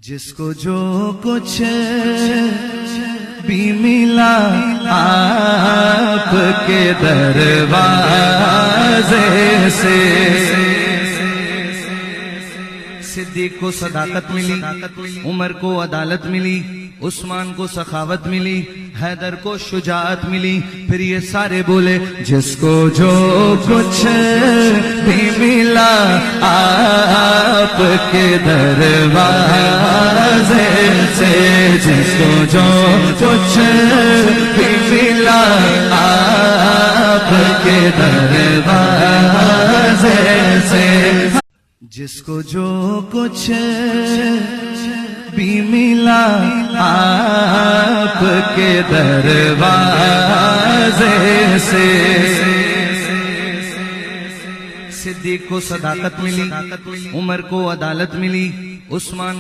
جس کو جو کچھ بھی ملا آپ کے دروازے سے، صدیق کو صداقت ملی، عمر کو عدالت ملی، عثمان کو سخاوت ملی، حیدر کو شجاعت ملی، پھر یہ سارے بولے جس کو جو کچھ بھی ملا آپ کے دروازے سے، جس کو جو کچھ بھی ملا آپ کے دروازے سے، جس کو جو کچھ بھی ملا آپ کے دروازے سے، صدیق کو صداقت ملی، عمر کو عدالت ملی، عثمان